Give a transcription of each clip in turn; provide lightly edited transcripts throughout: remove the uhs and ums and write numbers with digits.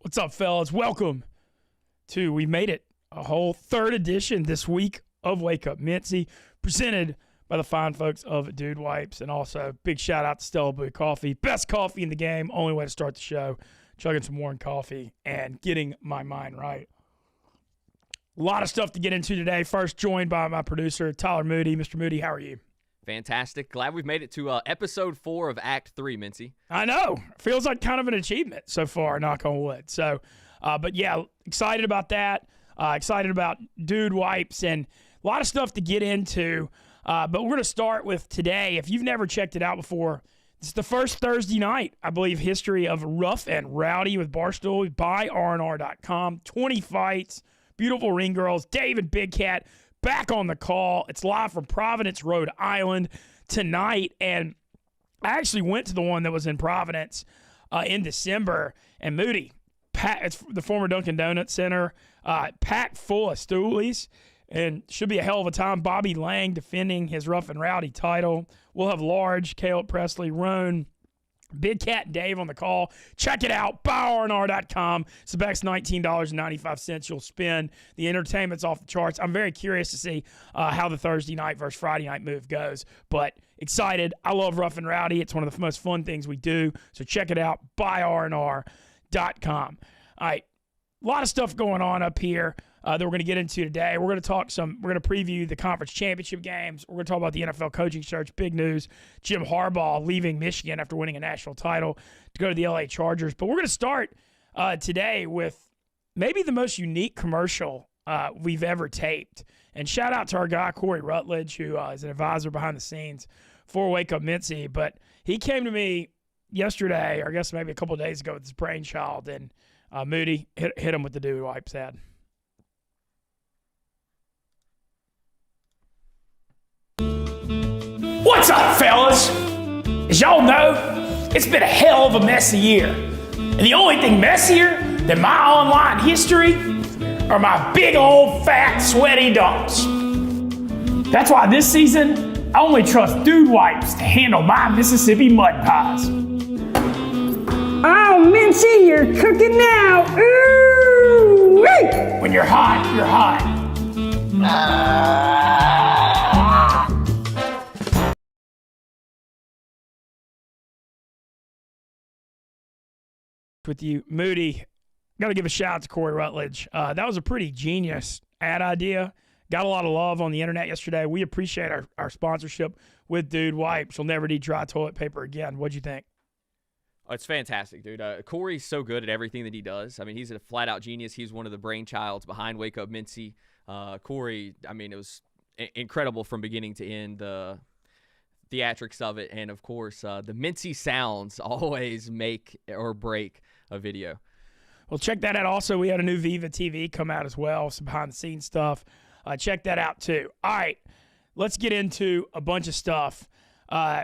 What's up, fellas? Welcome to, we made it, a whole third edition this week of Wake Up Mintzy, presented by the fine folks of Dude Wipes. And also, big shout out to Stella Blue Coffee. Best coffee in the game. Only way to start the show. Chugging some warm coffee and getting my mind right. A lot of stuff to get into today. First, joined by my producer, Tyler Moody. Mr. Moody, how are you? Fantastic. Glad we've made it to episode 4 of Act 3, Mintzy. I know. Feels like kind of an achievement so far, knock on wood. So, but yeah, excited about that. Excited about Dude Wipes and a lot of stuff to get into. But we're going to start with today. If you've never checked it out before, it's the first Thursday night, I believe, history of Rough and Rowdy with Barstool by rnr.com. 20 fights, beautiful ring girls, Dave and Big Cat back on the call. It's live from Providence, Rhode Island tonight. And I actually went to the one that was in Providence in December. And Moody, it's the former Dunkin' Donuts Center, packed full of stoolies. And should be a hell of a time. Bobby Lang defending his Rough and Rowdy title. We'll have Large, Caleb Presley, Roan, Big Cat and Dave on the call. Check it out, buyrnr.com. Sebec's $19.95 you'll spend. The entertainment's off the charts. I'm very curious to see how the Thursday night versus Friday night move goes, but excited. I love Rough and Rowdy. It's one of the most fun things we do, so check it out, buyrnr.com. All right, a lot of stuff going on up here that we're going to get into today. We're going to preview the conference championship games. We're going to talk about the NFL coaching search. Big news. Jim Harbaugh leaving Michigan after winning a national title to go to the LA Chargers. But we're going to start today with maybe the most unique commercial we've ever taped. And shout out to our guy, Corey Rutledge, who is an advisor behind the scenes for Wake Up Mintzy. But he came to me yesterday, or I guess maybe a couple of days ago, with his brainchild. And Moody hit him with the Dude Wipes ad. What's up, fellas? As y'all know, it's been a hell of a messy year. And the only thing messier than my online history are my big old fat sweaty dumps. That's why this season, I only trust Dude Wipes to handle my Mississippi mud pies. Oh, Mintzy, you're cooking now. Ooh, wait. When you're hot, you're hot. With you, Moody, got to give a shout out to Corey Rutledge. That was a pretty genius ad idea. Got a lot of love on the internet yesterday. We appreciate our sponsorship with Dude Wipes. You'll never need dry toilet paper again. What'd you think? Oh, it's fantastic, dude. Corey's so good at everything that he does. I mean, he's a flat-out genius. He's one of the brainchilds behind Wake Up Mintzy. Corey, I mean, it was incredible from beginning to end, the theatrics of it. And, of course, the Mintzy sounds always make or break a video. Well, check that out. Also, we had a new Viva TV come out as well, some behind-the-scenes stuff. Check that out, too. All right, let's get into a bunch of stuff.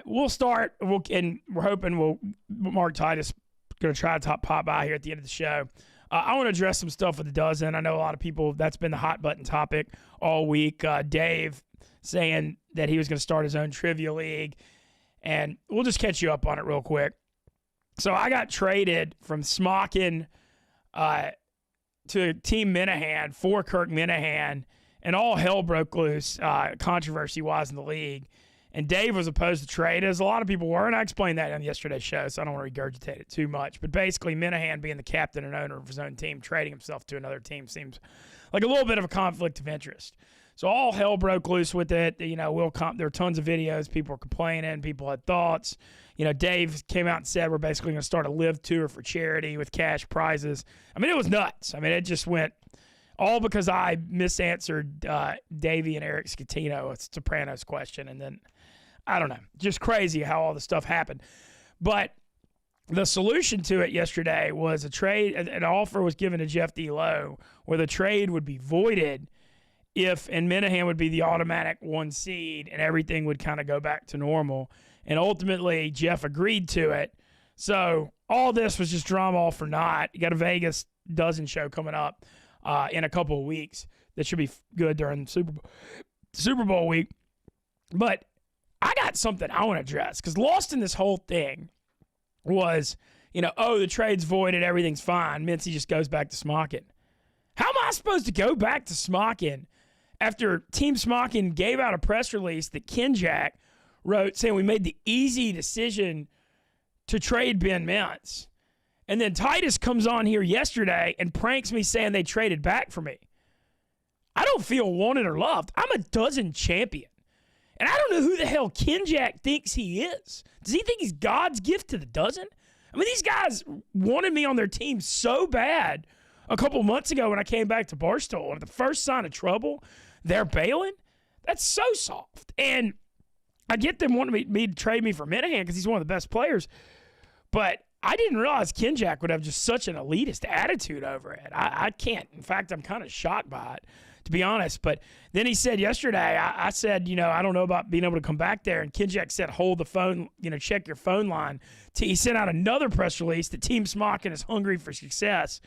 We'll start, and we're hoping Mark Titus going to try to pop by here at the end of the show. I want to address some stuff with the dozen. I know a lot of people, that's been the hot button topic all week. Dave saying that he was going to start his own trivia league, and we'll just catch you up on it real quick. So I got traded from Smockin to Team Minahan for Kirk Minahan, and all hell broke loose controversy-wise in the league. And Dave was opposed to trade, as a lot of people were, and I explained that on yesterday's show, so I don't want to regurgitate it too much. But basically, Minahan, being the captain and owner of his own team, trading himself to another team seems like a little bit of a conflict of interest. So all hell broke loose with it. You know, there were tons of videos. People were complaining. People had thoughts. You know, Dave came out and said we're basically going to start a live tour for charity with cash prizes. I mean, it was nuts. I mean, it just went all because I misanswered Davey and Eric Scatino, a Sopranos question. And then, I don't know, just crazy how all this stuff happened. But the solution to it yesterday was a trade. An offer was given to Jeff D. Lowe where the trade would be voided and Minahan would be the automatic 1 seed and everything would kind of go back to normal. And ultimately, Jeff agreed to it. So all this was just drama all for naught. You got a Vegas dozen show coming up in a couple of weeks that should be good during Super Bowl week. But I got something I want to address because lost in this whole thing was, the trade's voided, everything's fine. Mintzy just goes back to Smockin. How am I supposed to go back to Smockin after Team Smockin gave out a press release that Kenjack wrote saying we made the easy decision to trade Ben Mintz? And then Titus comes on here yesterday and pranks me saying they traded back for me. I don't feel wanted or loved. I'm a dozen champion. And I don't know who the hell Kenjack thinks he is. Does he think he's God's gift to the dozen? I mean, these guys wanted me on their team so bad a couple months ago when I came back to Barstool. And the first sign of trouble, they're bailing. That's so soft. And I get them wanting me to trade me for Minahan because he's one of the best players. But I didn't realize Kenjack would have just such an elitist attitude over it. I can't. In fact, I'm kind of shocked by it, to be honest. But then he said yesterday, I said, I don't know about being able to come back there. And Kenjack said, hold the phone, check your phone line. He sent out another press release that Team Smockin is hungry for success.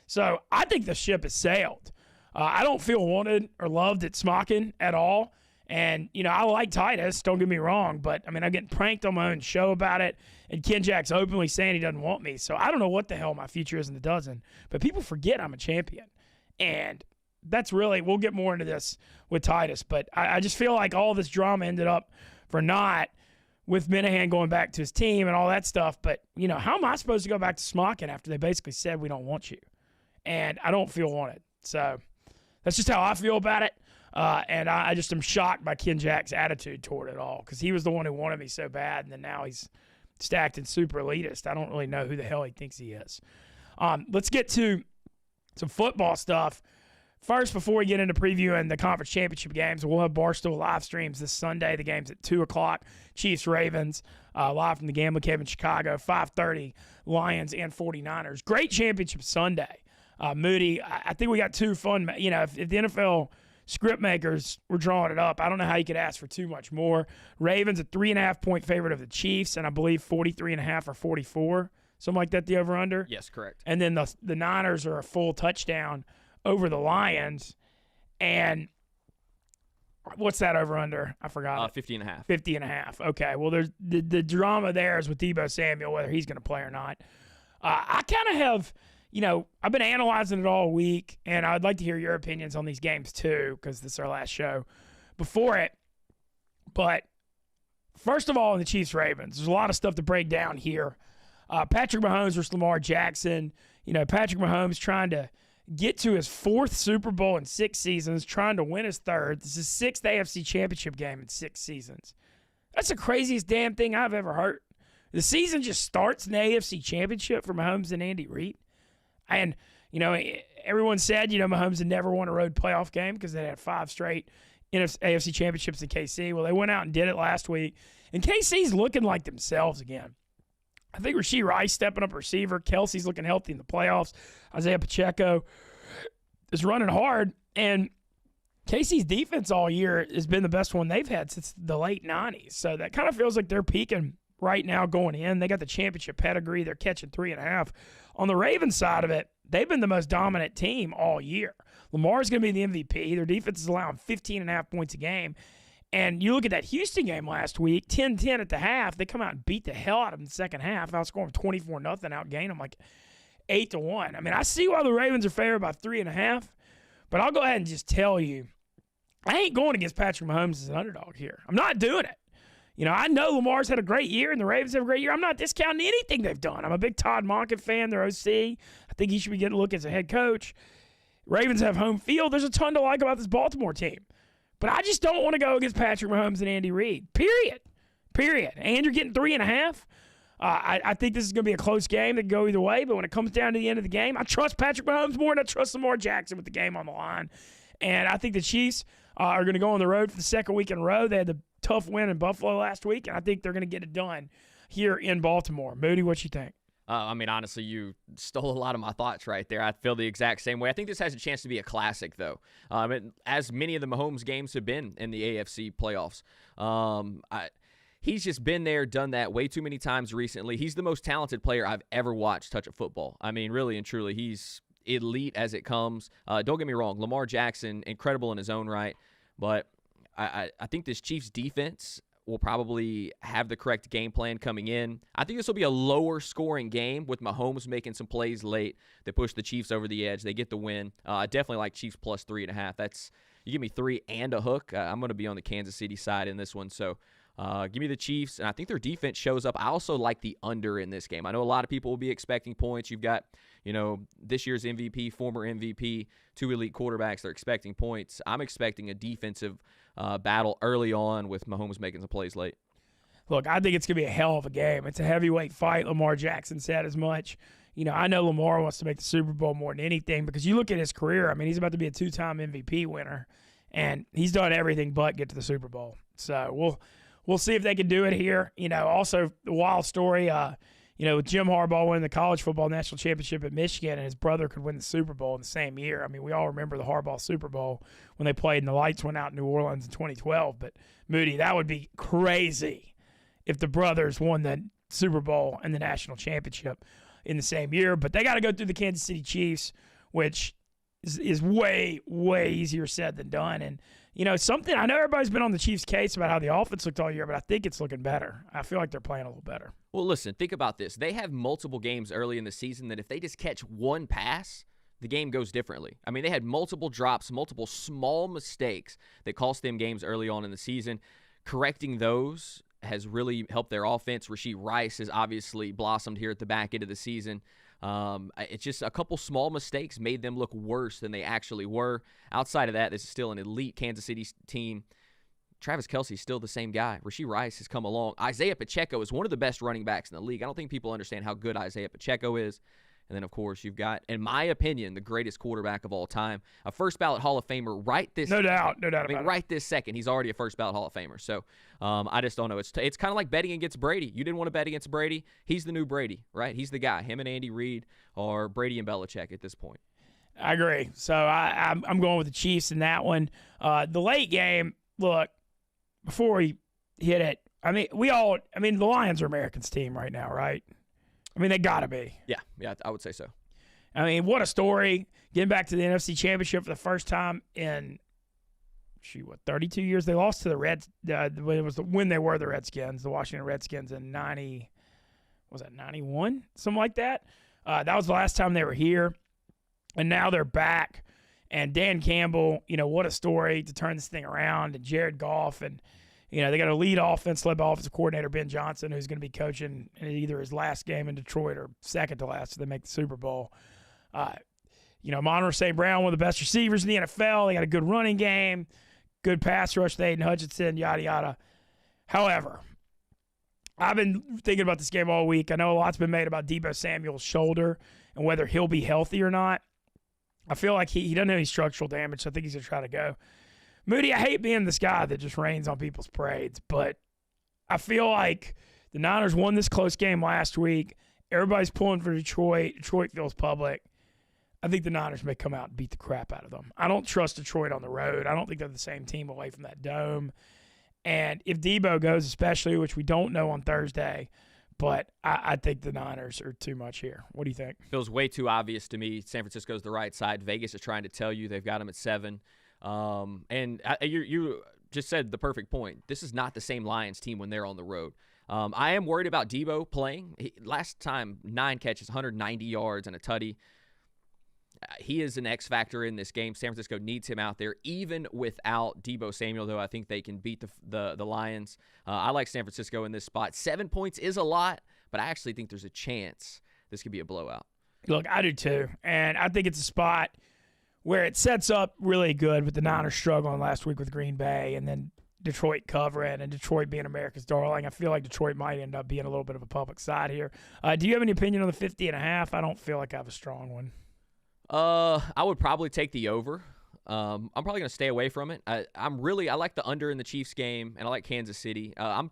So I think the ship has sailed. I don't feel wanted or loved at Smockin at all. And, I like Titus, don't get me wrong, but, I'm getting pranked on my own show about it, and Kenjack's openly saying he doesn't want me. So I don't know what the hell my future is in the dozen, but people forget I'm a champion. And that's really, we'll get more into this with Titus, but I just feel like all this drama ended up for naught with Minahan going back to his team and all that stuff. But, how am I supposed to go back to Smockin after they basically said we don't want you? And I don't feel wanted. So that's just how I feel about it. And I just am shocked by Kenjack's attitude toward it all because he was the one who wanted me so bad, and then now he's stacked and super elitist. I don't really know who the hell he thinks he is. Let's get to some football stuff. First, before we get into previewing the conference championship games, we'll have Barstool live streams this Sunday. The game's at 2 o'clock. Chiefs-Ravens, live from the Gambling Cave in Chicago. 5:30, Lions and 49ers. Great championship Sunday. Moody, I think we got two fun, if the NFL script makers were drawing it up, I don't know how you could ask for too much more. Ravens, a 3.5-point favorite of the Chiefs, and I believe 43.5 or 44, something like that, the over-under. Yes, correct. And then the Niners are a full touchdown over the Lions. And what's that over-under? I forgot. 50.5. 50.5. Okay, well, there's the drama there is with Deebo Samuel, whether he's going to play or not. I kind of have... I've been analyzing it all week, and I'd like to hear your opinions on these games too, because this is our last show before it. But first of all, in the Chiefs-Ravens, there's a lot of stuff to break down here. Patrick Mahomes versus Lamar Jackson. Patrick Mahomes trying to get to his 4th Super Bowl in 6 seasons, trying to win his 3rd. This is his 6th AFC Championship game in 6 seasons. That's the craziest damn thing I've ever heard. The season just starts in the AFC Championship for Mahomes and Andy Reid. And, everyone said, Mahomes had never won a road playoff game because they had 5 straight AFC championships in KC. Well, they went out and did it last week. And KC's looking like themselves again. I think Rashee Rice stepping up receiver. Kelsey's looking healthy in the playoffs. Isaiah Pacheco is running hard. And KC's defense all year has been the best one they've had since the late 90s. So that kind of feels like they're peaking right now going in. They got the championship pedigree. They're catching 3.5. On the Ravens side of it, they've been the most dominant team all year. Lamar's going to be the MVP. Their defense is allowing 15.5 points a game. And you look at that Houston game last week, 10-10 at the half. They come out and beat the hell out of them in the second half. Outscoring 24-0, outgained them like 8-1. I see why the Ravens are favored by 3.5, but I'll go ahead and just tell you, I ain't going against Patrick Mahomes as an underdog here. I'm not doing it. I know Lamar's had a great year and the Ravens have a great year. I'm not discounting anything they've done. I'm a big Todd Monken fan, their OC. I think he should be getting a look as a head coach. Ravens have home field. There's a ton to like about this Baltimore team. But I just don't want to go against Patrick Mahomes and Andy Reid. Period. And you're getting 3.5. I think this is going to be a close game that can go either way. But when it comes down to the end of the game, I trust Patrick Mahomes more than I trust Lamar Jackson with the game on the line. And I think the Chiefs are going to go on the road for the second week in a row. They had the tough win in Buffalo last week, and I think they're going to get it done here in Baltimore. Moody, what you think? Honestly, you stole a lot of my thoughts right there. I feel the exact same way. I think this has a chance to be a classic, though, as many of the Mahomes games have been in the AFC playoffs. He's just been there, done that way too many times recently. He's the most talented player I've ever watched touch a football. Really and truly, he's elite as it comes. Don't get me wrong, Lamar Jackson, incredible in his own right, but I think this Chiefs defense will probably have the correct game plan coming in. I think this will be a lower scoring game with Mahomes making some plays late that push the Chiefs over the edge. They get the win. I definitely like Chiefs plus 3.5. You give me 3 and a hook. I'm going to be on the Kansas City side in this one. So give me the Chiefs, and I think their defense shows up. I also like the under in this game. I know a lot of people will be expecting points. You've got, this year's MVP, former MVP, 2 elite quarterbacks. They're expecting points. I'm expecting a defensive battle early on with Mahomes making some plays late. Look, I think it's going to be a hell of a game. It's a heavyweight fight. Lamar Jackson said as much. I know Lamar wants to make the Super Bowl more than anything because you look at his career. I mean, he's about to be a 2-time MVP winner, and he's done everything but get to the Super Bowl. So we'll see if they can do it here. Also the wild story, with Jim Harbaugh winning the college football national championship at Michigan, and his brother could win the Super Bowl in the same year. I mean, we all remember the Harbaugh Super Bowl when they played and the lights went out in New Orleans in 2012. But, Moody, that would be crazy if the brothers won the Super Bowl and the national championship in the same year. But they got to go through the Kansas City Chiefs, which is way, way easier said than done. And, something I know everybody's been on the Chiefs' case about how the offense looked all year, but I think it's looking better. I feel like they're playing a little better. Well, listen, think about this. They have multiple games early in the season that if they just catch one pass, the game goes differently. I mean, they had multiple drops, multiple small mistakes that cost them games early on in the season. Correcting those has really helped their offense. Rashee Rice has obviously blossomed here at the back end of the season. It's just a couple small mistakes made them look worse than they actually were. Outside of that, this is still an elite Kansas City team. Travis Kelce's still the same guy. Rashee Rice has come along. Isaiah Pacheco is one of the best running backs in the league. I don't think people understand how good Isaiah Pacheco is. And then, of course, you've got, in my opinion, the greatest quarterback of all time, a first-ballot Hall of Famer right this No doubt about it. Right this second, he's already a first-ballot Hall of Famer. So I just don't know. It's kind of like betting against Brady. You didn't want to bet against Brady. He's the new Brady, right? He's the guy. Him and Andy Reid are Brady and Belichick at this point. I agree. So I'm going with the Chiefs in that one. The late game, look, before we hit it, the Lions are America's team right now, right? I mean, they got to be. Yeah, I would say so. I mean, what a story. Getting back to the NFC Championship for the first time in, 32 years? They lost to the Reds. When they were the Redskins, the Washington Redskins in 91? Something like that. That was the last time they were here. And now they're back. And Dan Campbell, what a story to turn this thing around. And Jared Goff and they got a lead offense led by offensive coordinator Ben Johnson, who's going to be coaching in either his last game in Detroit or second to last if they make the Super Bowl. Monroe St. Brown, one of the best receivers in the NFL. They got a good running game, good pass rush with Aiden Hutchinson, yada, yada. However, I've been thinking about this game all week. I know a lot's been made about Deebo Samuel's shoulder and whether he'll be healthy or not. I feel like he doesn't have any structural damage, so I think he's going to try to go. Moody, I hate being this guy that just rains on people's parades, but I feel like the Niners won this close game last week. Everybody's pulling for Detroit. Detroit feels public. I think the Niners may come out and beat the crap out of them. I don't trust Detroit on the road. I don't think they're the same team away from that dome. And if Deebo goes especially, which we don't know on Thursday, but I think the Niners are too much here. What do you think? Feels way too obvious to me. San Francisco's the right side. Vegas is trying to tell you they've got them at 7. You just said the perfect point. This is not the same Lions team when they're on the road. I am worried about Deebo playing. Last time, 9 catches, 190 yards, and a tutty. He is an X factor in this game. San Francisco needs him out there. Even without Deebo Samuel, though, I think they can beat the Lions. I like San Francisco in this spot. 7 points is a lot, but I actually think there's a chance this could be a blowout. Look, I do too. And I think it's a spot where it sets up really good with the Niners struggling last week with Green Bay and then Detroit covering and Detroit being America's darling. I feel like Detroit might end up being a little bit of a public side here. Do you have any opinion on the 50.5? I don't feel like I have a strong one. I would probably take the over. I'm probably going to stay away from it. I like the under in the Chiefs game, and I like Kansas City. I'm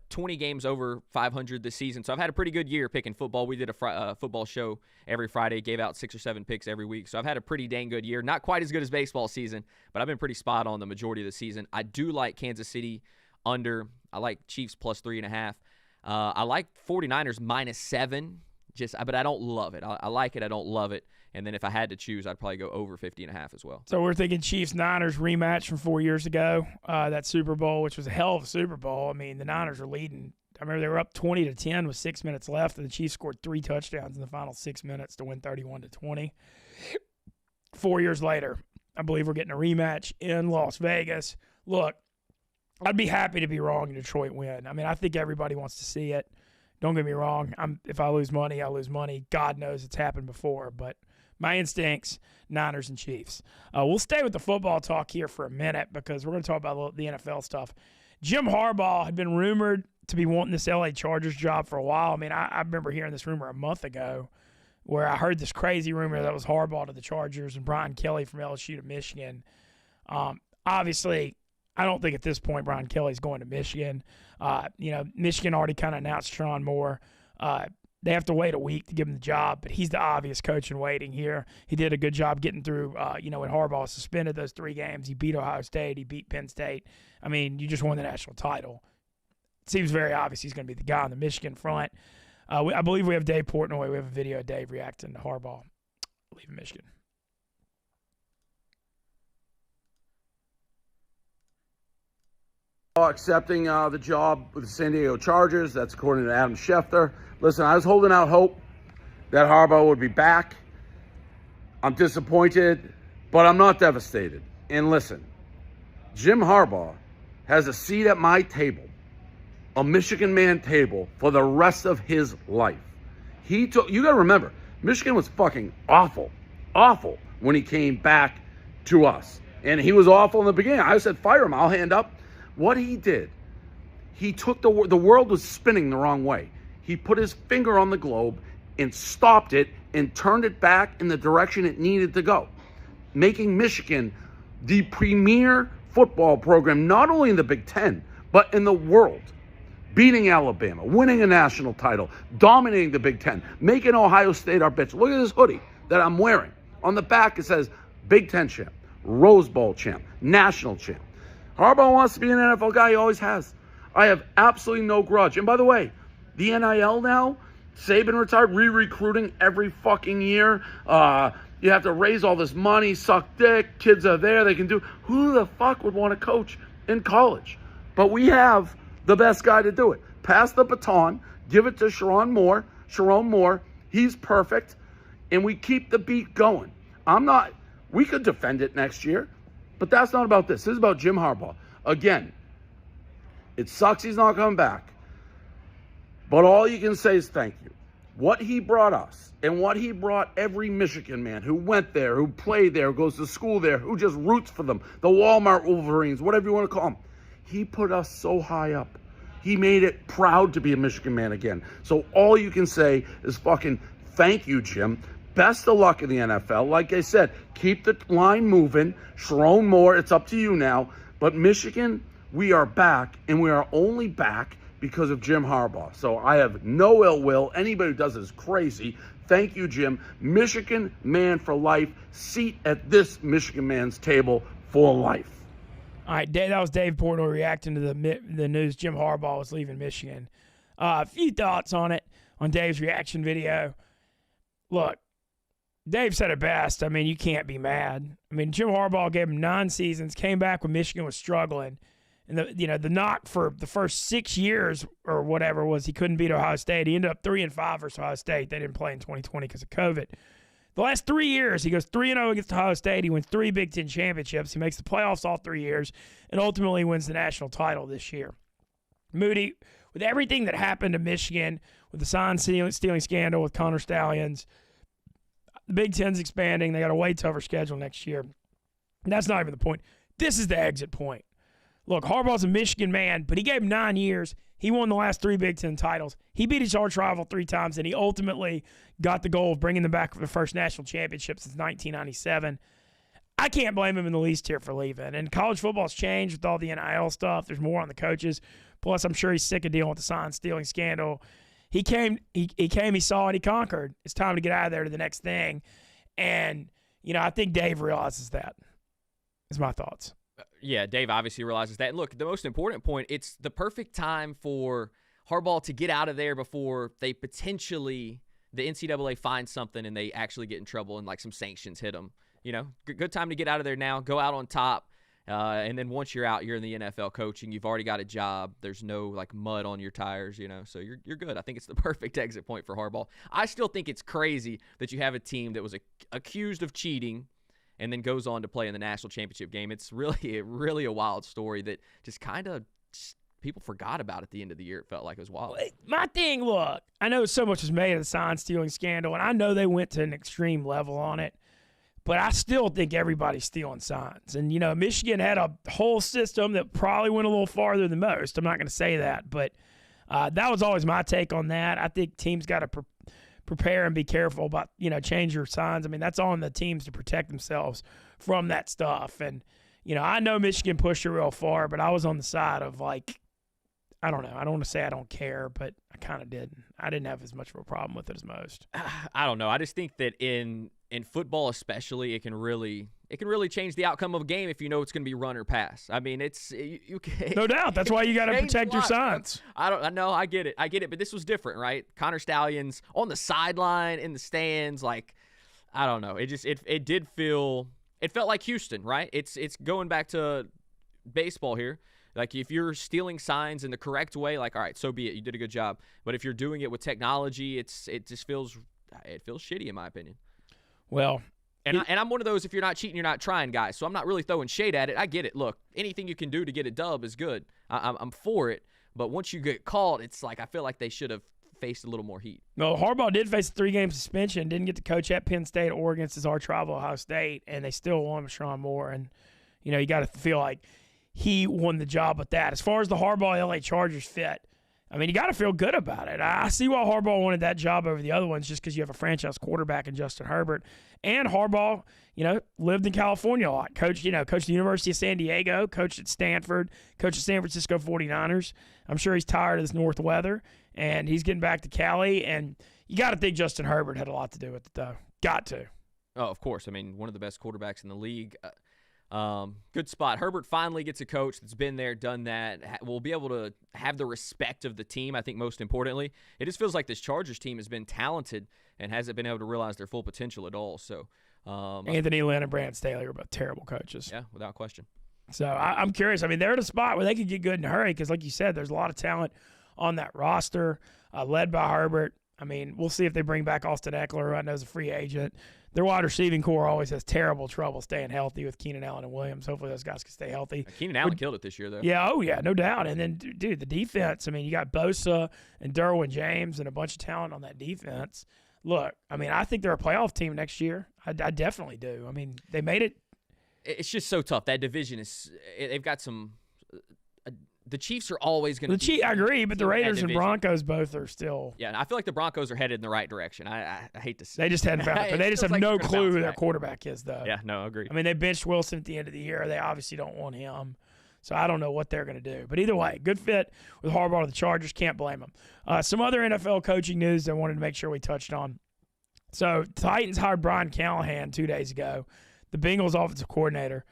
20 games over 500 this season, so I've had a pretty good year picking football. We did a football show every Friday, gave out 6 or 7 picks every week, so I've had a pretty dang good year. Not quite as good as baseball season, but But I've been pretty spot on the majority of the season. I do like Kansas City under. I like Chiefs plus 3.5. I like 49ers -7, but I don't love it. I like it. I don't love it. And then if I had to choose, I'd probably go over 50.5 as well. So we're thinking Chiefs-Niners rematch from 4 years ago, that Super Bowl, which was a hell of a Super Bowl. I mean, the Niners are leading. I remember they were up 20-10 with 6 minutes left, and the Chiefs scored 3 touchdowns in the final 6 minutes to win 31-20. 4 years later, I believe we're getting a rematch in Las Vegas. Look, I'd be happy to be wrong and Detroit win. I mean, I think everybody wants to see it. Don't get me wrong. If I lose money, I lose money. God knows it's happened before, but my instincts, Niners and Chiefs. We'll stay with the football talk here for a minute because we're going to talk about the NFL stuff. Jim Harbaugh had been rumored to be wanting this LA Chargers job for a while. I mean, I remember hearing this rumor a month ago where I heard this crazy rumor that was Harbaugh to the Chargers and Brian Kelly from LSU to Michigan. Obviously, I don't think at this point Brian Kelly's going to Michigan. Michigan already kind of announced Sean Moore. They have to wait a week to give him the job, but he's the obvious coach in waiting here. He did a good job getting through, when Harbaugh suspended those 3 games. He beat Ohio State. He beat Penn State. I mean, you just won the national title. It seems very obvious he's going to be the guy on the Michigan front. I believe we have Dave Portnoy. We have a video of Dave reacting to Harbaugh leaving Michigan. Accepting the job with the San Diego Chargers. That's according to Adam Schefter. Listen, I was holding out hope that Harbaugh would be back. I'm disappointed, but I'm not devastated. And listen, Jim Harbaugh has a seat at my table, a Michigan man table, for the rest of his life. You got to remember, Michigan was fucking awful when he came back to us. And he was awful in the beginning. I said, fire him, I'll hand up. What he did, he took the world was spinning the wrong way. He put his finger on the globe and stopped it and turned it back in the direction it needed to go, making Michigan the premier football program, not only in the Big Ten, but in the world. Beating Alabama, winning a national title, dominating the Big Ten, making Ohio State our bitch. Look at this hoodie that I'm wearing. On the back, it says Big Ten champ, Rose Bowl champ, national champ. Harbaugh wants to be an NFL guy. He always has. I have absolutely no grudge. And by the way, the NIL now, Saban retired, re-recruiting every fucking year. You have to raise all this money, suck dick. Kids are there. They can do. Who the fuck would want to coach in college? But we have the best guy to do it. Pass the baton. Give it to Sharon Moore. He's perfect. And we keep the beat going. We could defend it next year. But that's not about this. This is about Jim Harbaugh. Again, it sucks he's not coming back. But all you can say is thank you. What he brought us and what he brought every Michigan man who went there, who played there, who goes to school there, who just roots for them, the Walmart Wolverines, whatever you want to call them. He put us so high up. He made it proud to be a Michigan man again. So all you can say is fucking thank you, Jim. Best of luck in the NFL. Like I said, keep the line moving. Sharon Moore, it's up to you now. But Michigan, we are back, and we are only back because of Jim Harbaugh. So I have no ill will. Anybody who does this is crazy. Thank you, Jim. Michigan man for life. Seat at this Michigan man's table for life. All right, that was Dave Portnoy reacting to the news Jim Harbaugh was leaving Michigan. A few thoughts on it, on Dave's reaction video. Look, Dave said it best. I mean, you can't be mad. I mean, Jim Harbaugh gave him 9 seasons, came back when Michigan was struggling. And the knock for the first 6 years or whatever was he couldn't beat Ohio State. He ended up 3-5 versus Ohio State. They didn't play in 2020 because of COVID. The last 3 years, he goes 3-0 against Ohio State. He wins 3 Big Ten championships. He makes the playoffs all 3 years, and ultimately wins the national title this year. Moody, with everything that happened to Michigan, with the sign stealing scandal with Connor Stallions, the Big Ten's expanding. They got a way tougher schedule next year. And that's not even the point. This is the exit point. Look, Harbaugh's a Michigan man, but he gave him 9 years. He won the last 3 Big Ten titles. He beat his arch rival 3 times, and he ultimately got the goal of bringing them back for the first national championship since 1997. I can't blame him in the least here for leaving. And college football's changed with all the NIL stuff. There's more on the coaches. Plus, I'm sure he's sick of dealing with the sign-stealing scandal. He came, he saw it, he conquered. It's time to get out of there to the next thing. And, I think Dave realizes that. Is my thoughts. Yeah, Dave obviously realizes that. And look, the most important point, it's the perfect time for Harbaugh to get out of there before they the NCAA finds something and they actually get in trouble and like some sanctions hit them. You know, good time to get out of there now. Go out on top. And then once you're out, you're in the NFL coaching. You've already got a job. There's no like mud on your tires, you know, so you're good. I think it's the perfect exit point for Harbaugh. I still think it's crazy that you have a team that was accused of cheating and then goes on to play in the national championship game. It's really a wild story that just kind of people forgot about at the end of the year. It felt like it was wild. My thing, look, I know so much was made of the sign stealing scandal, and I know they went to an extreme level on it. But I still think everybody's stealing signs. And, you know, Michigan had a whole system that probably went a little farther than most. I'm not going to say that. But that was always my take on that. I think teams got to prepare and be careful about, you know, change your signs. I mean, that's on the teams to protect themselves from that stuff. And, you know, I know Michigan pushed it real far, but I was on the side of, like, I don't know. I don't want to say I don't care, but I kind of didn't. I didn't have as much of a problem with it as most. I don't know. I just think that in football especially, it can really change the outcome of a game if you know it's going to be run or pass. I mean, it's you can, no doubt. That's why you got to protect your signs. I know. I get it. But this was different, right? Connor Stallions on the sideline, in the stands. Like, I don't know. It felt like Houston, right? It's going back to baseball here. Like, if you're stealing signs in the correct way, like, all right, so be it. You did a good job. But if you're doing it with technology, it just feels shitty in my opinion. Well, and I'm one of those, if you're not cheating, you're not trying guys. So I'm not really throwing shade at it. I get it. Look, anything you can do to get a dub is good. I'm for it. But once you get called, it's like I feel like they should have faced a little more heat. No, Harbaugh did face a 3-game suspension. Didn't get to coach at Penn State or against his arch rival Ohio State, and they still won with Sean Moore. And, you know, you got to feel like he won the job with that. As far as the Harbaugh LA Chargers fit, I mean, you got to feel good about it. I see why Harbaugh wanted that job over the other ones, just because you have a franchise quarterback in Justin Herbert. And Harbaugh, you know, lived in California a lot. Coached the University of San Diego, coached at Stanford, coached the San Francisco 49ers. I'm sure he's tired of this north weather, and he's getting back to Cali. And you got to think Justin Herbert had a lot to do with it, though. Got to. Oh, of course. I mean, one of the best quarterbacks in the league. Good spot. Herbert finally gets a coach that's been there, done that, will be able to have the respect of the team, I think most importantly. It just feels like this Chargers team has been talented and hasn't been able to realize their full potential at all. So, Anthony Lynn and Brandon Staley are both terrible coaches. Yeah, without question. So I'm curious. I mean, they're at a spot where they could get good in a hurry because, like you said, there's a lot of talent on that roster led by Herbert. I mean, we'll see if they bring back Austin Eckler, who I know is a free agent. Their wide receiving core always has terrible trouble staying healthy with Keenan Allen and Williams. Hopefully those guys can stay healthy. Keenan Allen killed it this year, though. Yeah, oh yeah, no doubt. And then, dude, the defense, I mean, you got Bosa and Derwin James and a bunch of talent on that defense. Look, I mean, I think they're a playoff team next year. I definitely do. I mean, they made it. It's just so tough. That division they've got some the Chiefs are always going to. I agree, but the Raiders and Broncos both are still. Yeah, and I feel like the Broncos are headed in the right direction. I hate to say. They just hadn't found it, but they just have no clue who their quarterback is, though. Yeah, no, I agree. I mean, they benched Wilson at the end of the year. They obviously don't want him. So I don't know what they're going to do. But either way, good fit with Harbaugh to the Chargers. Can't blame them. Some other NFL coaching news I wanted to make sure we touched on. So Titans hired Brian Callahan 2 days ago, the Bengals offensive coordinator.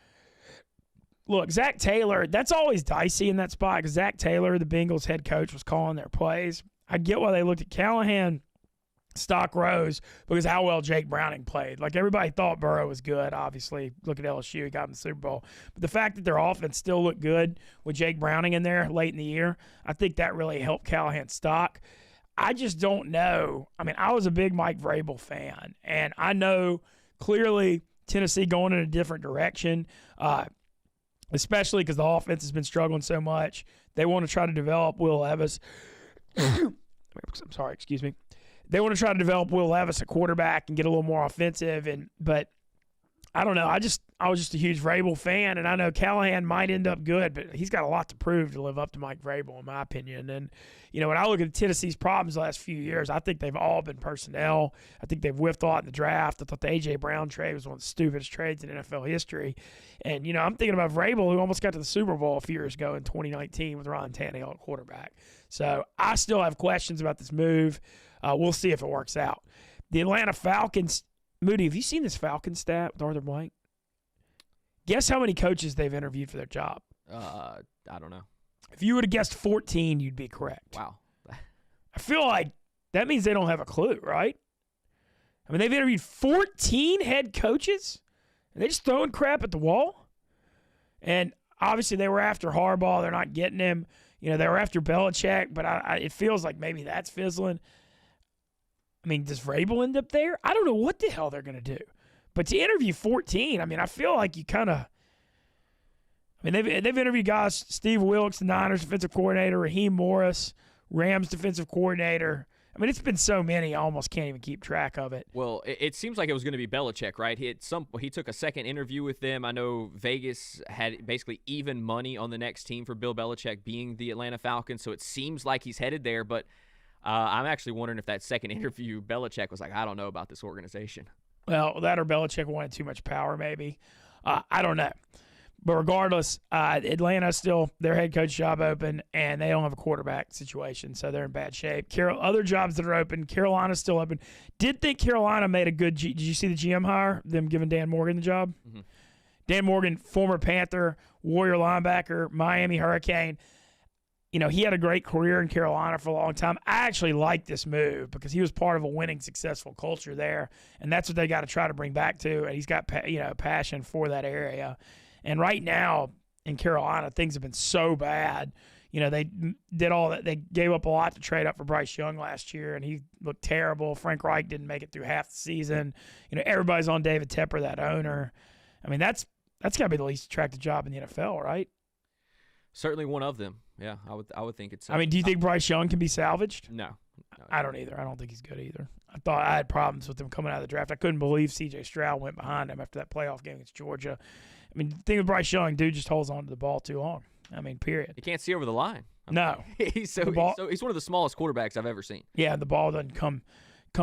Look, Zach Taylor, that's always dicey in that spot because Zach Taylor, the Bengals head coach, was calling their plays. I get why they looked at Callahan. Stock rose because how well Jake Browning played. Like, everybody thought Burrow was good, obviously. Look at LSU. He got in the Super Bowl. But the fact that their offense still looked good with Jake Browning in there late in the year, I think that really helped Callahan's stock. I just don't know. I mean, I was a big Mike Vrabel fan, and I know clearly Tennessee going in a different direction, especially because the offense has been struggling so much. They want to try to develop Will Levis. I'm sorry, excuse me. They want to try to develop Will Levis, a quarterback, and get a little more offensive. But I don't know. I was just a huge Vrabel fan, and I know Callahan might end up good, but he's got a lot to prove to live up to Mike Vrabel, in my opinion. And, you know, when I look at Tennessee's problems the last few years, I think they've all been personnel. I think they've whiffed a lot in the draft. I thought the A.J. Brown trade was one of the stupidest trades in NFL history. And, you know, I'm thinking about Vrabel, who almost got to the Super Bowl a few years ago in 2019 with Ryan Tannehill at quarterback. So I still have questions about this move. We'll see if it works out. The Atlanta Falcons, Moody, have you seen this Falcons stat with Arthur Blank? Guess how many coaches they've interviewed for their job? I don't know. If you would have guessed 14, you'd be correct. Wow. I feel like that means they don't have a clue, right? I mean, they've interviewed 14 head coaches, and they're just throwing crap at the wall. And obviously, they were after Harbaugh. They're not getting him. You know, they were after Belichick, but it feels like maybe that's fizzling. I mean, does Vrabel end up there? I don't know what the hell they're going to do. But to interview 14, I mean, I feel like you kind of – I mean, they've interviewed guys, Steve Wilkes, the Niners defensive coordinator, Raheem Morris, Rams defensive coordinator. I mean, it's been so many, I almost can't even keep track of it. Well, it seems like it was going to be Belichick, right? He took a second interview with them. I know Vegas had basically even money on the next team for Bill Belichick being the Atlanta Falcons, so it seems like he's headed there. But I'm actually wondering if that second interview, Belichick was like, I don't know about this organization. Well, that or Belichick wanted too much power, maybe. I don't know. But regardless, Atlanta's still their head coach job open, and they don't have a quarterback situation, so they're in bad shape. Other jobs that are open, Carolina's still open. Did think Carolina made a good did you see the GM hire, them giving Dan Morgan the job? Mm-hmm. Dan Morgan, former Panther, Warrior linebacker, Miami Hurricane. You know, he had a great career in Carolina for a long time. I actually like this move because he was part of a winning, successful culture there, and that's what they got to try to bring back to. And he's got passion for that area. And right now in Carolina, things have been so bad. You know, they did all that. They gave up a lot to trade up for Bryce Young last year, and he looked terrible. Frank Reich didn't make it through half the season. You know, everybody's on David Tepper, that owner. I mean, that's got to be the least attractive job in the NFL, right? Certainly one of them. Yeah, I would think it's. I mean, do you think Bryce Young can be salvaged? No. I don't either. I don't think he's good either. I had problems with him coming out of the draft. I couldn't believe C.J. Stroud went behind him after that playoff game against Georgia. I mean, the thing with Bryce Young, dude just holds on to the ball too long. I mean, period. He can't see over the line. No. He's one of the smallest quarterbacks I've ever seen. Yeah, the ball doesn't come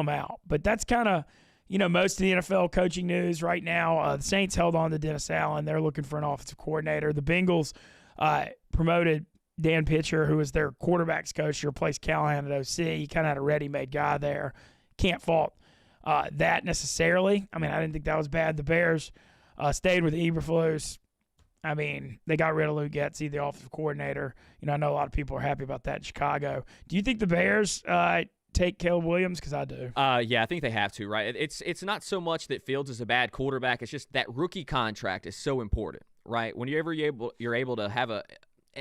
out. But that's kind of, you know, most of the NFL coaching news right now. The Saints held on to Dennis Allen. They're looking for an offensive coordinator. The Bengals promoted Dan Pitcher, who was their quarterbacks coach, to replace Callahan at OC. He kind of had a ready-made guy there. Can't fault that necessarily. I mean, I didn't think that was bad. The Bears stayed with Eberflus. I mean, they got rid of Lou Getsy, the offensive coordinator. You know, I know a lot of people are happy about that in Chicago. Do you think the Bears take Caleb Williams? Because I do. Yeah, I think they have to, right? It's not so much that Fields is a bad quarterback. It's just that rookie contract is so important, right? Whenever you're able to have a –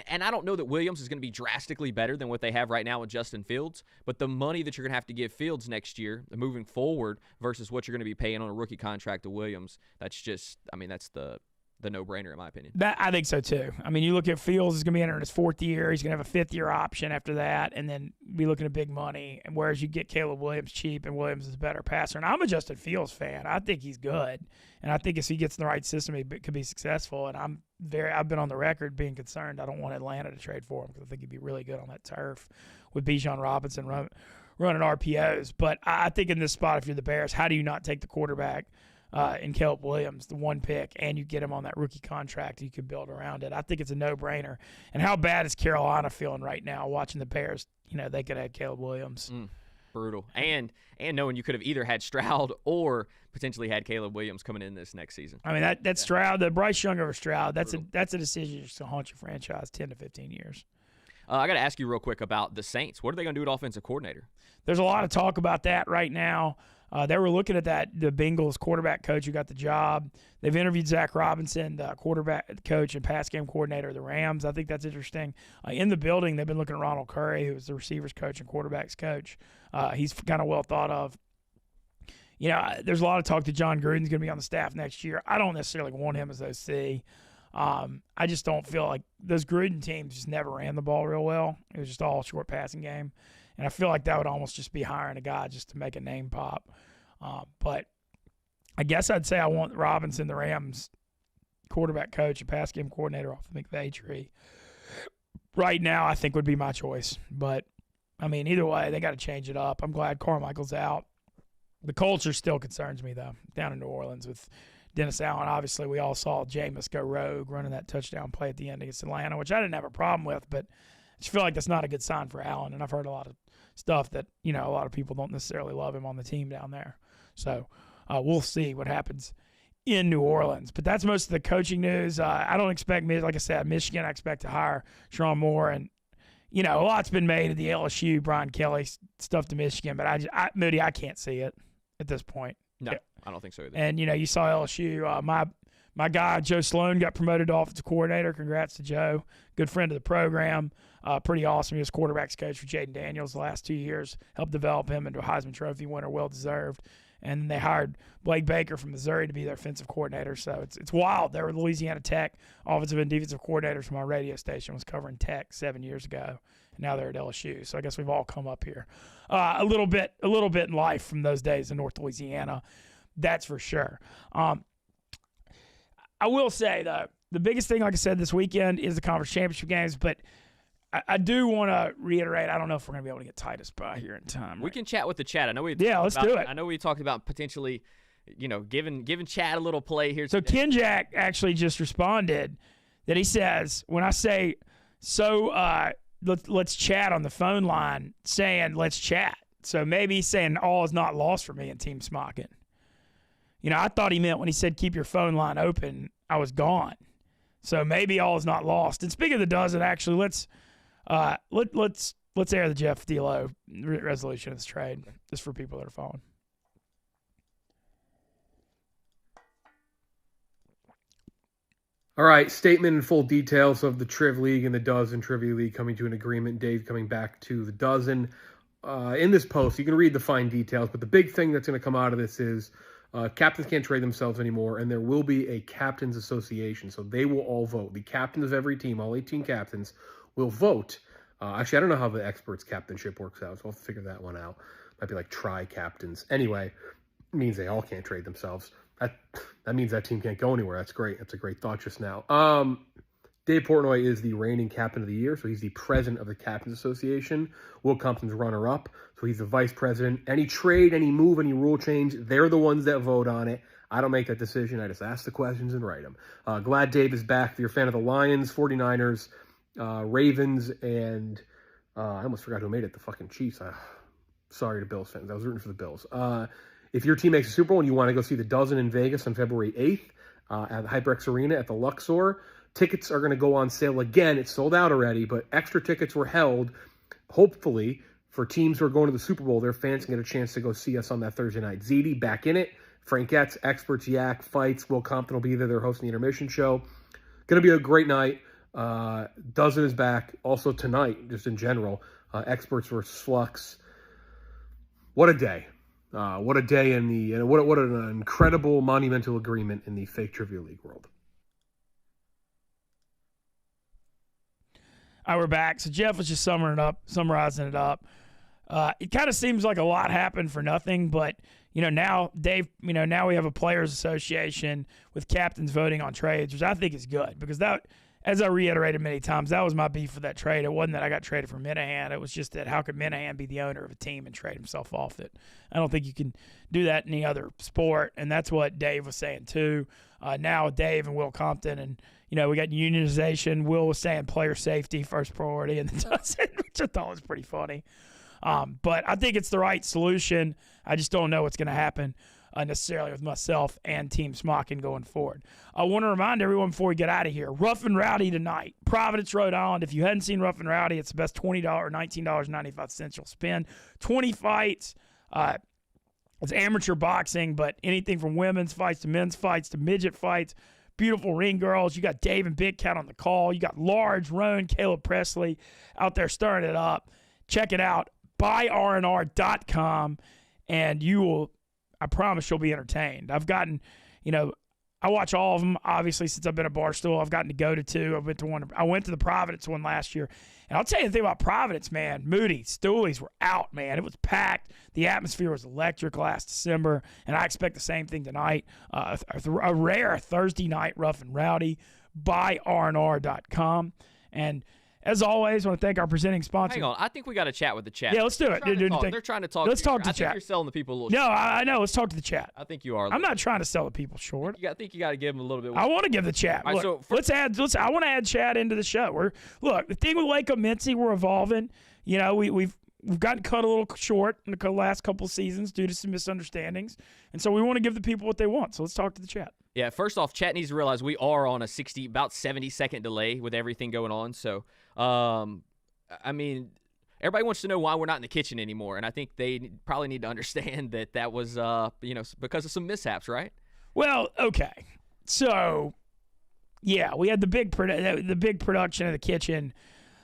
and I don't know that Williams is going to be drastically better than what they have right now with Justin Fields, but the money that you're going to have to give Fields next year, moving forward, versus what you're going to be paying on a rookie contract to Williams, that's just – I mean, that's the no-brainer in my opinion. I think so too. I mean, you look at Fields is going to be entering his fourth year. He's going to have a fifth-year option after that, and then be looking at big money. And whereas you get Caleb Williams cheap, and Williams is a better passer. And I'm a Justin Fields fan. I think he's good, and I think if he gets in the right system, he could be successful. And I've been on the record being concerned. I don't want Atlanta to trade for him because I think he'd be really good on that turf with Bijan Robinson running RPOs. But I think in this spot, if you're the Bears, how do you not take the quarterback? In Caleb Williams, the one pick, and you get him on that rookie contract, you could build around it. I think it's a no-brainer. And how bad is Carolina feeling right now watching the Bears? You know, they could have Caleb Williams. Brutal. And knowing you could have either had Stroud or potentially had Caleb Williams coming in this next season. I mean, that's Stroud, the Bryce Young over Stroud, that's a decision that's going to haunt your franchise 10 to 15 years. I got to ask you real quick about the Saints. What are they going to do at offensive coordinator? There's a lot of talk about that right now. They were looking at the Bengals quarterback coach who got the job. They've interviewed Zach Robinson, the quarterback coach and pass game coordinator of the Rams. I think that's interesting. In the building, they've been looking at Ronald Curry, who was the receivers coach and quarterbacks coach. He's kind of well thought of. You know, there's a lot of talk that John Gruden's going to be on the staff next year. I don't necessarily want him as OC. I just don't feel like those Gruden teams just never ran the ball real well. It was just all short passing game. And I feel like that would almost just be hiring a guy just to make a name pop. But I guess I'd say I want Robinson, the Rams quarterback coach and pass game coordinator off the McVay tree. Right now, I think would be my choice. But, I mean, either way, they got to change it up. I'm glad Carmichael's out. The culture still concerns me, though, down in New Orleans with Dennis Allen. Obviously, we all saw Jameis go rogue running that touchdown play at the end against Atlanta, which I didn't have a problem with, but I just feel like that's not a good sign for Allen. And I've heard a lot of stuff that, you know, a lot of people don't necessarily love him on the team down there. So we'll see what happens in New Orleans. But that's most of the coaching news. I don't expect, like I said, Michigan, I expect to hire Sean Moore. And, you know, a lot's been made of the LSU, Brian Kelly stuff to Michigan. But Moody, I can't see it. at this point. No, I don't think so either. And, you saw LSU. My guy, Joe Sloan, got promoted to offensive coordinator. Congrats to Joe. Good friend of the program. Pretty awesome. He was quarterback's coach for Jaden Daniels the last 2 years. Helped develop him into a Heisman Trophy winner, well-deserved. And they hired Blake Baker from Missouri to be their offensive coordinator. So it's wild. They were Louisiana Tech offensive and defensive coordinators from our radio station. Was covering Tech 7 years ago. And now they're at LSU. So I guess we've all come up here a little bit in life from those days in North Louisiana. That's for sure. I will say, though, the biggest thing, like I said, this weekend is the conference championship games. But I do want to reiterate, I don't know if we're going to be able to get Titus by here in time. Right? We can chat with the chat. I know let's do it. I know we talked about potentially, giving Chad a little play here. So Ken Jack actually just responded that he says, when I say, let's chat on the phone line, saying let's chat. So maybe he's saying all is not lost for me and Team Smockin. I thought he meant when he said keep your phone line open, I was gone. So maybe all is not lost. And speaking of the dozen, actually, let's air the Jeff D'Lo resolution of this trade, just for people that are following. All right, statement and full details of the Triv League and the Dozen Trivia League coming to an agreement. Dave coming back to the Dozen. In this post, you can read the fine details, but the big thing that's going to come out of this is captains can't trade themselves anymore, and there will be a captains association. So they will all vote. The captains of every team, all 18 captains, will vote. Actually, I don't know how the experts captainship works out, so I'll figure that one out. Might be like tri-captains. Anyway, it means they all can't trade themselves. That means that team can't go anywhere. That's great. That's a great thought just now. Dave Portnoy is the reigning captain of the year, so he's the president of the Captains Association. Will Compton's runner-up, so he's the vice president. Any trade, any move, any rule change, they're the ones that vote on it. I don't make that decision. I just ask the questions and write them. Glad Dave is back. If you're a fan of the Lions, 49ers, Ravens, and I almost forgot who made it, the fucking Chiefs. Sorry to Bills fans. I was rooting for the Bills. If your team makes a Super Bowl and you want to go see the Dozen in Vegas on February 8th at the HyperX Arena at the Luxor, tickets are going to go on sale again. It's sold out already, but extra tickets were held, hopefully, for teams who are going to the Super Bowl. Their fans can get a chance to go see us on that Thursday night. ZD back in it. Frankettes, Experts, Yak, Fights. Will Compton will be there. They're hosting the intermission show. Going to be a great night. Dozen is back. Also tonight, just in general, Experts versus Flux. What a day. What a day in the what an incredible monumental agreement in the fake trivia league world. All right, we're back. So Jeff was just summarizing it up. It kind of seems like a lot happened for nothing, but now Dave, now we have a players association with captains voting on trades, which I think is good because that, as I reiterated many times, that was my beef with that trade. It wasn't that I got traded for Minahan. It was just that how could Minahan be the owner of a team and trade himself off it? I don't think you can do that in any other sport, and that's what Dave was saying too. Now with Dave and Will Compton, and we got unionization. Will was saying player safety first priority, and the Dozen, which I thought was pretty funny. But I think it's the right solution. I just don't know what's going to happen necessarily with myself and Team Smockin going forward. I want to remind everyone before we get out of here, Rough and Rowdy tonight, Providence, Rhode Island. If you hadn't seen Rough and Rowdy, it's the best $20 or $19.95 you'll spend. 20 fights. It's amateur boxing, but anything from women's fights to men's fights to midget fights. Beautiful ring girls. You got Dave and Big Cat on the call. You got Large, Roan, Caleb Presley out there stirring it up. Check it out. BuyRNR.com, and you will, I promise you'll be entertained. I've gotten, I watch all of them, obviously, since I've been at Barstool. I've gotten to go to two. I went to the Providence one last year. And I'll tell you the thing about Providence, man. Moody, Stoolies were out, man. It was packed. The atmosphere was electric last December, and I expect the same thing tonight. A rare Thursday night Rough and Rowdy. BuyRNR.com. And as always, I want to thank our presenting sponsor. Hang on. I think we got to chat with the chat. Yeah, let's do it. They're trying to talk. Let's talk to I chat. think you're selling the people a little No, short. I know. Let's talk to the chat. I think you are. I'm not trying to sell the people short. I think you got to give them a little bit. I want to give the chat. All right, Look, I want to add chat into the show. Look, the thing with Wake Up Mintzy, we're evolving. We've gotten cut a little short in the last couple of seasons due to some misunderstandings, and so we want to give the people what they want. So let's talk to the chat. Yeah, first off, chat needs to realize we are on a about 70-second delay with everything going on. So, everybody wants to know why we're not in the kitchen anymore, and I think they probably need to understand that was because of some mishaps, right? Well, okay. So, yeah, we had the big production of the kitchen.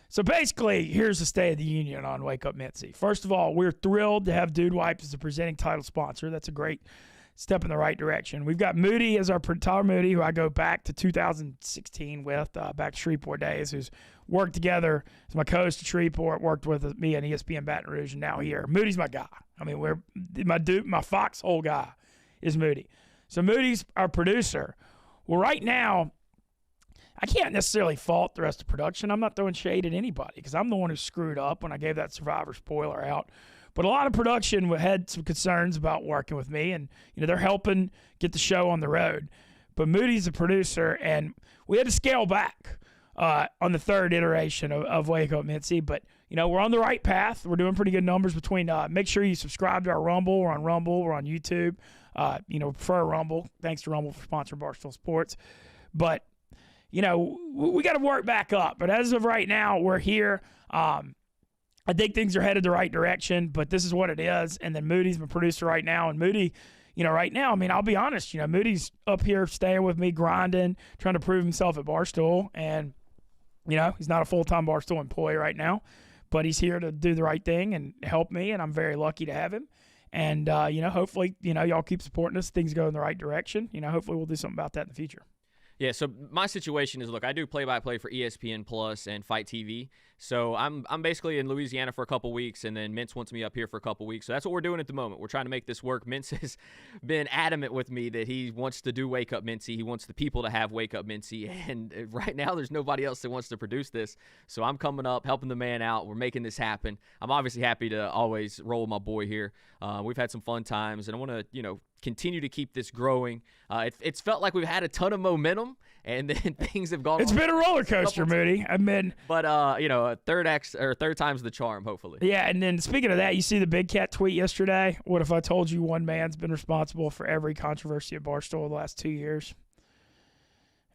So basically, here's the State of the Union on Wake Up Mintzy. First of all, we're thrilled to have Dude Wipes as the presenting title sponsor. That's a great step in the right direction. We've got Moody as our Tyler Moody, who I go back to 2016 with, back to Shreveport days, who's worked together as my co-host at Shreveport, worked with me on ESPN Baton Rouge, and now here. Moody's my guy. I mean, my foxhole guy is Moody. So Moody's our producer. Well, right now, I can't necessarily fault the rest of production. I'm not throwing shade at anybody because I'm the one who screwed up when I gave that Survivor spoiler out. But a lot of production had some concerns about working with me, and they're helping get the show on the road. But Moody's the producer, and we had to scale back on the third iteration of Wake Up Mintzy. But we're on the right path. We're doing pretty good numbers between. Make sure you subscribe to our Rumble. We're on Rumble. We're on YouTube. Prefer Rumble. Thanks to Rumble for sponsoring Barstool Sports. But we got to work back up. But as of right now, we're here. I think things are headed the right direction, but this is what it is. And then Moody's my producer right now. And Moody, right now, I mean, I'll be honest, Moody's up here staying with me, grinding, trying to prove himself at Barstool. And, he's not a full-time Barstool employee right now, but he's here to do the right thing and help me, and I'm very lucky to have him. And, hopefully, y'all keep supporting us. Things go in the right direction. Hopefully we'll do something about that in the future. Yeah, so my situation is, look, I do play-by-play for ESPN Plus and Fight TV. So I'm basically in Louisiana for a couple weeks, and then Mintz wants me up here for a couple weeks. So that's what we're doing at the moment. We're trying to make this work. Mintz has been adamant with me that he wants to do Wake Up Mintzy. He wants the people to have Wake Up Mintzy. And right now there's nobody else that wants to produce this. So I'm coming up, helping the man out. We're making this happen. I'm obviously happy to always roll with my boy here. We've had some fun times, and I want to, continue to keep this growing. It's felt like we've had a ton of momentum, and then things have gone. It's been a roller coaster, Moody. But third time's the charm, hopefully. Yeah, and then speaking of that, you see the Big Cat tweet yesterday. What if I told you one man's been responsible for every controversy at Barstool the last 2 years?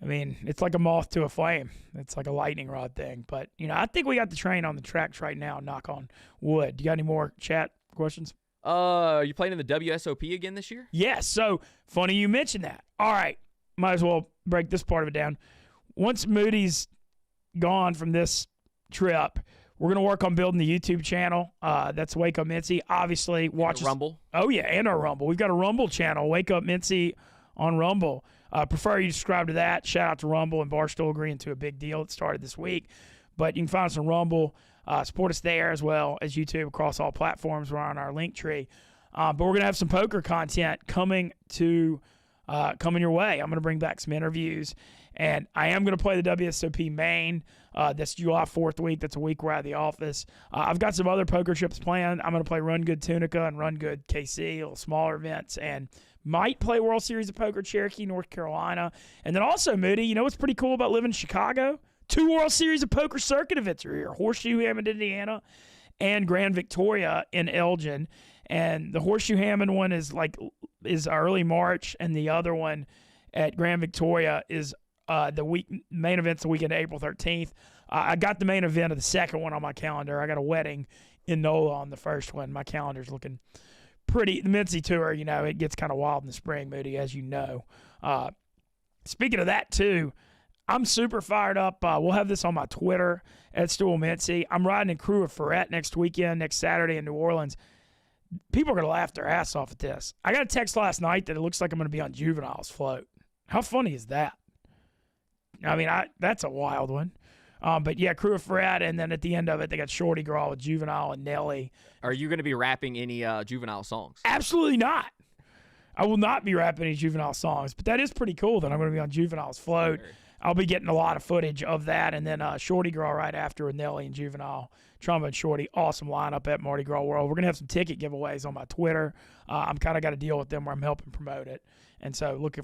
I mean, it's like a moth to a flame. It's like a lightning rod thing. But I think we got the train on the tracks right now. Knock on wood. Do you got any more chat questions? You playing in the WSOP again this year? Yes. So funny you mentioned that. All right. Might as well break this part of it down. Once Moody's gone from this trip, we're going to work on building the YouTube channel. That's Wake Up Mintzy. Obviously, watch Rumble. Oh, yeah, and our Rumble. We've got a Rumble channel, Wake Up Mintzy on Rumble. Prefer you subscribe to that. Shout out to Rumble and Barstool agreeing to a big deal that started this week. But you can find us on Rumble. Support us there as well as YouTube across all platforms. We're on our link tree. But we're going to have some poker content coming your way. I'm going to bring back some interviews. And I am going to play the WSOP main. That's July 4th week. That's a week we're out of the office. I've got some other poker trips planned. I'm going to play Run Good Tunica and Run Good KC, little smaller events. And might play World Series of Poker Cherokee, North Carolina. And then also, Moody, what's pretty cool about living in Chicago? 2 World Series of Poker circuit events are here. Horseshoe Hammond, Indiana, and Grand Victoria in Elgin. And the Horseshoe Hammond one is early March, and the other one at Grand Victoria is main event's the weekend of April 13th. I got the main event of the second one on my calendar. I got a wedding in NOLA on the first one. My calendar's looking pretty. The Mintzy Tour, it gets kind of wild in the spring, Moody, as you know. Speaking of that, too, I'm super fired up. We'll have this on my Twitter at Stool Mintzy. I'm riding in Crew of Ferret next Saturday in New Orleans. People are going to laugh their ass off at this. I got a text last night that it looks like I'm going to be on Juvenile's float. How funny is that? I mean, that's a wild one. But yeah, Crew of Ferret, and then at the end of it, they got Shorty Girl with Juvenile and Nelly. Are you going to be rapping any Juvenile songs? Absolutely not. I will not be rapping any Juvenile songs, but that is pretty cool that I'm going to be on Juvenile's float. I'll be getting a lot of footage of that, and then Shorty Girl right after with Nelly and Juvenile. Trombone Shorty, awesome lineup at Mardi Gras World. We're going to have some ticket giveaways on my Twitter. I'm kind of got a deal with them where I'm helping promote it. And so, look,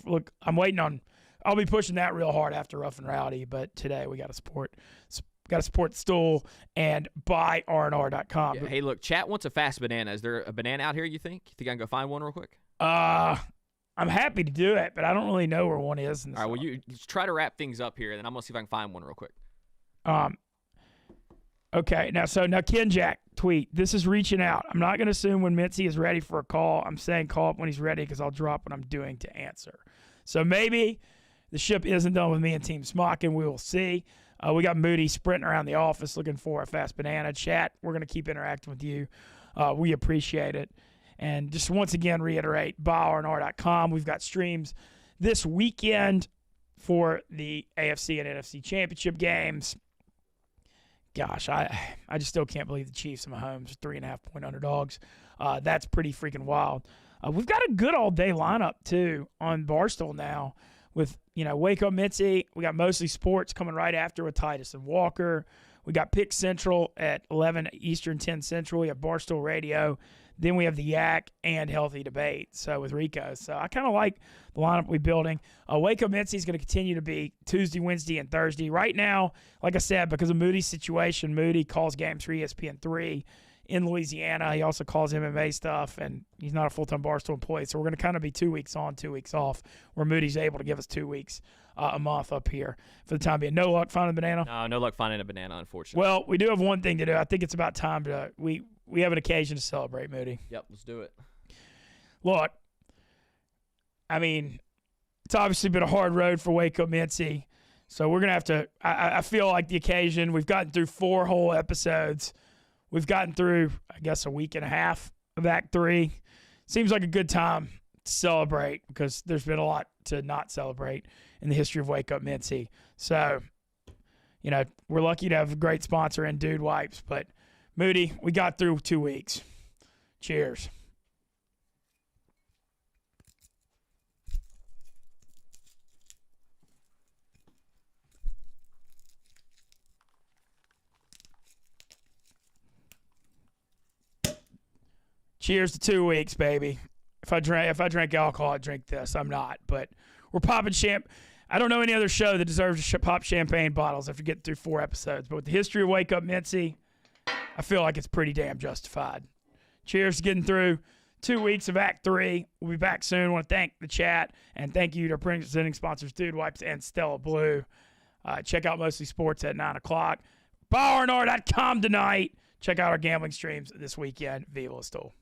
I'm waiting on – I'll be pushing that real hard after Rough and Rowdy, but today we got to support Stool and buy rnr.com. Yeah, hey, look, chat wants a fast banana. Is there a banana out here, you think? You think I can go find one real quick? I'm happy to do it, but I don't really know where one is. All right, well, you try to wrap things up here, and then I'm going to see if I can find one real quick. Okay, now Ken Jack tweet. This is reaching out. I'm not going to assume when Mintzy is ready for a call. I'm saying call up when he's ready because I'll drop what I'm doing to answer. So maybe the ship isn't done with me and Team Smockin. We will see. We got Moody sprinting around the office looking for a fast banana. Chat, we're going to keep interacting with you. We appreciate it. And just once again, reiterate, buyrnr.com. We've got streams this weekend for the AFC and NFC championship games. Gosh, I just still can't believe the Chiefs and Mahomes are 3.5-point underdogs. That's pretty freaking wild. We've got a good all-day lineup, too, on Barstool now with, Wake Up Mintzy. We got Mostly Sports coming right after with Titus and Walker. We got Pick Central at 11 Eastern, 10 Central. We have Barstool Radio. Then we have the Yak and Healthy Debate, so with Rico. So I kind of like the lineup we're building. Wake Up Mintzy is going to continue to be Tuesday, Wednesday, and Thursday. Right now, like I said, because of Moody's situation, Moody calls games for ESPN3 in Louisiana. He also calls MMA stuff, and he's not a full-time Barstool employee. So we're going to kind of be 2 weeks on, 2 weeks off, where Moody's able to give us 2 weeks a month up here for the time being. No luck finding a banana? No luck finding a banana, unfortunately. Well, we do have one thing to do. I think it's about time to we have an occasion to celebrate, Moody. Yep, let's do it. Look, I mean, it's obviously been a hard road for Wake Up Mintzy, so we're going to have to – I feel like the occasion, we've gotten through 4 whole episodes. We've gotten through, I guess, a week and a half of Act 3. Seems like a good time to celebrate because there's been a lot to not celebrate in the history of Wake Up Mintzy. So, we're lucky to have a great sponsor in Dude Wipes, but – Moody, we got through 2 weeks. Cheers. Cheers to 2 weeks, baby. If I drank alcohol, I'd drink this. I'm not, but we're popping I don't know any other show that deserves to pop champagne bottles after getting through 4 episodes, but with the history of Wake Up Mintzy, I feel like it's pretty damn justified. Cheers to getting through 2 weeks of Act 3. We'll be back soon. I want to thank the chat and thank you to our presenting sponsors, Dude Wipes and Stella Blue. Check out Mostly Sports at 9 o'clock. BuyRNR.com tonight. Check out our gambling streams this weekend. Viva La Stool.